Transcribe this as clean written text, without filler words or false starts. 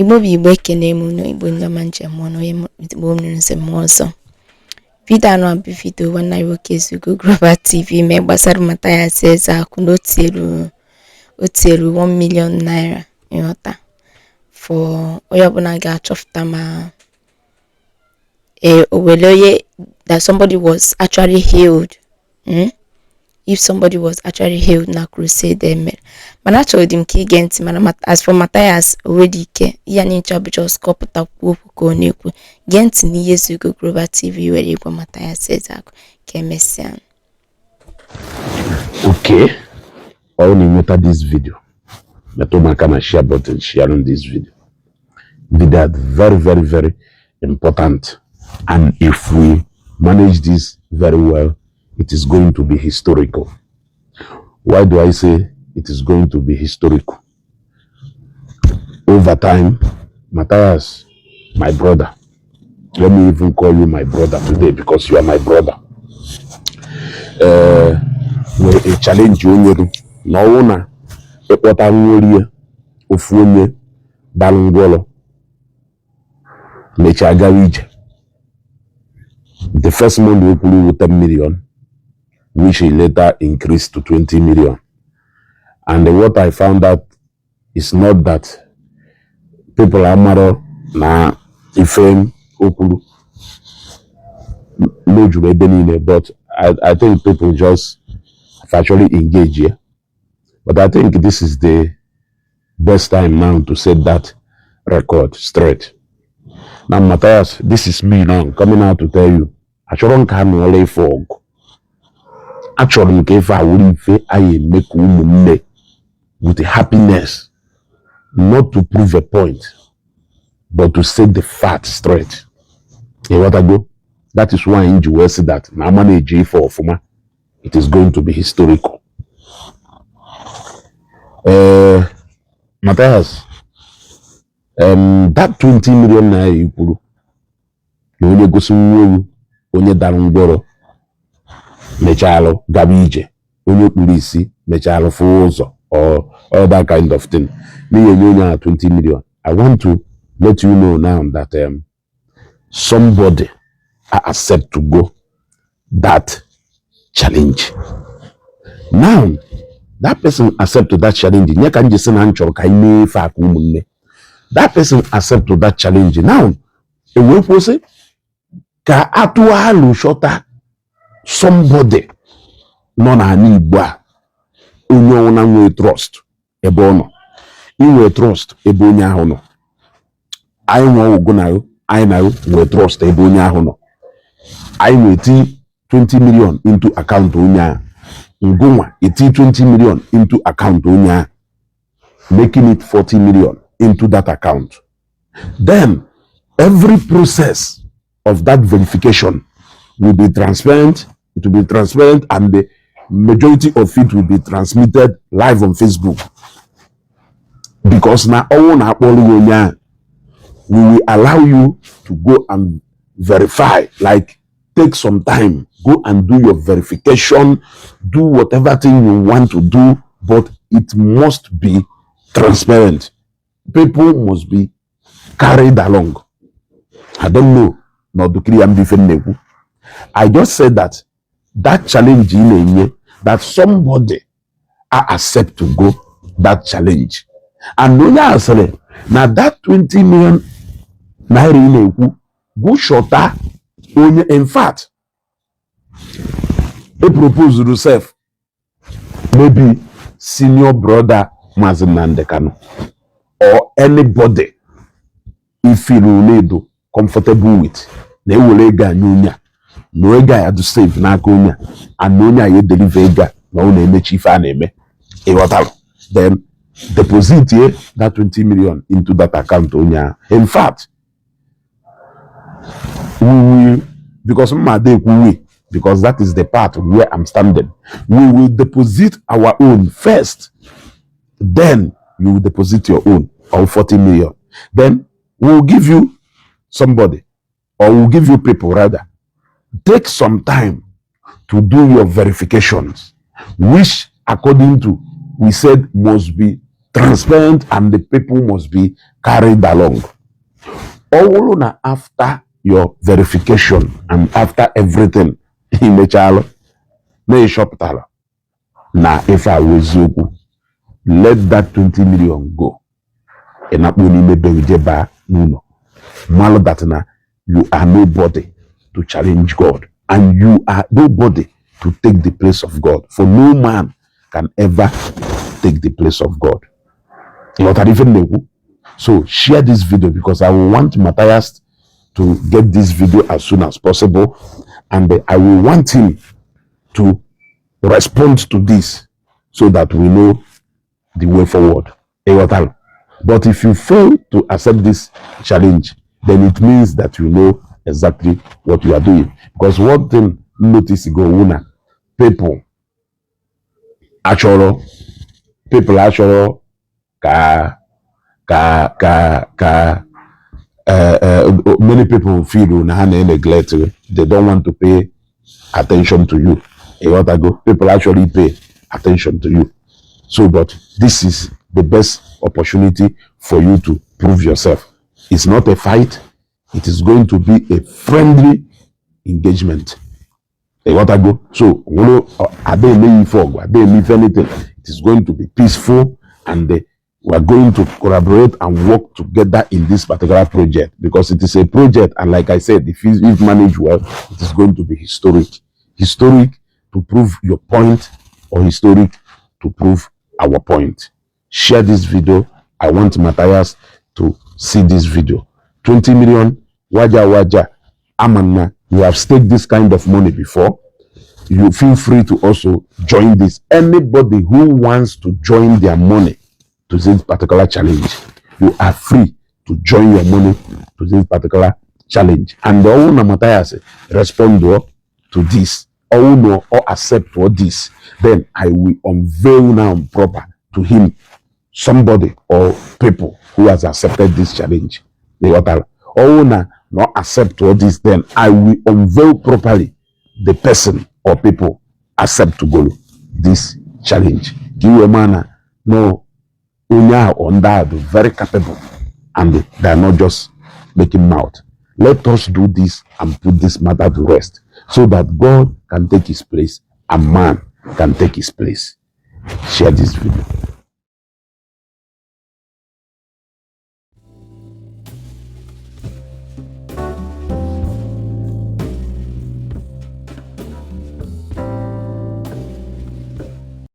Igbo bi Igbo ekene mu no Igbo ndọma njem ọnụ onye Igbo mmiri nsem ọzọ. Video anọ bụ video nwanna ya nwoke Ezeugo Global TV mee gbasara Mathias Ezeugo na o tielu 1 million naira ịghọta for onye ọbụla ga-achọpụta ma onye that somebody was actually healed. If somebody was actually healed na crusade mana achọrọ m ka ị gee ntị mana as for Mathias already ike ya n'incha bụ just kọpụta okwu ka ọ na-ekwu gee ntị n'ihe Ezeugo Global TV were ịgwa Mathias Ezeugo ka emesịa. Okay, I want to meta this video. Metụ maka na share button sharing this video. Video is very important, and if we manage this very well, it is going to be historical. Why do I say it is going to be historical? Over time, Mathias, my brother, let me even call you my brother today because you are my brother. A challenge you no na ekpota nwori ofu onye dalungolo mecha gawa ije. The first month we put with 10 million, which he later increased to 20 million. And what I found out is not that people are maro na ifem okulu no jube benine, but I think people just actually engage here. But I think this is the best time now to set that record straight. Now, Mathias, this is me now coming out to tell you. I shouldn't come only for. Actually, if I would I make women with happiness, not to prove a point, but to set the fact straight. You what I go? That is why in Jew say that now manage for Fuma, it is going to be historical. Mathias, that 20 million naira you put, you only go some onye darungoro mechalo gabije onye polisi mechalo fozo or that kind of thing. Me onye 20 million. I want to let you know now that somebody accept to go that challenge. Now that person accept to that challenge. That person accept to that challenge. Now it will pose ka atualu shota somebody no na Igbo onye ona nwe trust ebe ono inwe trust ebe onye ahụ no anyị nwe ogo na yo anyị na yo nwe trust ebe onye ahụ no anyị nwe 20 million into account onye ahụ ngwa 20 million into account onye ahụ making it 40 million into that account. Then every process of that verification will be transparent. It will be transparent, and the majority of it will be transmitted live on Facebook. Because now we will allow you to go and verify, like take some time, go and do your verification, do whatever thing you want to do, but it must be transparent. People must be carried along. I don't know. I just said that challenge that somebody accept to go that challenge. And now that 20 million naira go shorter. In fact, he proposed to self maybe senior brother Mazinandekano or anybody if you need comfortable with. They will ega nyunya no ega ya to save na konya and nonya ye deliver ega no na chief aneme e whatever. Then deposit here that 20 million into that account onya. In fact, we will, because because that is the part where I'm standing, we will deposit our own first, then you will deposit your own of 40 million. Then we will give you somebody, or we'll give you people rather. Take some time to do your verifications, which according to we said must be transparent, and the people must be carried along. All na after your verification and after everything, imechalo na ishoputala na ife Ezeugo, let that 20 million go. Enakpo n'ime bejeba nuno. Malo that na you are nobody to challenge God, and you are nobody to take the place of God. For no man can ever take the place of God. So share this video, because I will want Mathias to get this video as soon as possible, and I will want him to respond to this so that we know the way forward. But if you fail to accept this challenge, then it means that you know exactly what you are doing. Because one thing notice go una people actually ka many people feel na neglect. They don't want to pay attention to you. People actually pay attention to you. So, but this is the best opportunity for you to prove yourself. It's not a fight. It is going to be a friendly engagement. So, I don't leave anything. It is going to be peaceful, and we are going to collaborate and work together in this particular project, because it is a project, and like I said, if managed well, it is going to be historic. Historic to prove your point, or historic to prove our point. Share this video. I want Mathias to see this video. 20 million, waja, amana. You have staked this kind of money before. You feel free to also join this. Anybody who wants to join their money to this particular challenge, you are free to join your money to this particular challenge. And the owner Mathias respond to this, or accept all this, then I will unveil now proper to him somebody or people who has accepted this challenge. The owner not accept all this, then I will unveil properly the person or people accept to go this challenge. Give a man no unya on that very capable, and they are not just making mouth. Let us do this and put this matter to rest, so that God can take his place and man can take his place. Share this video.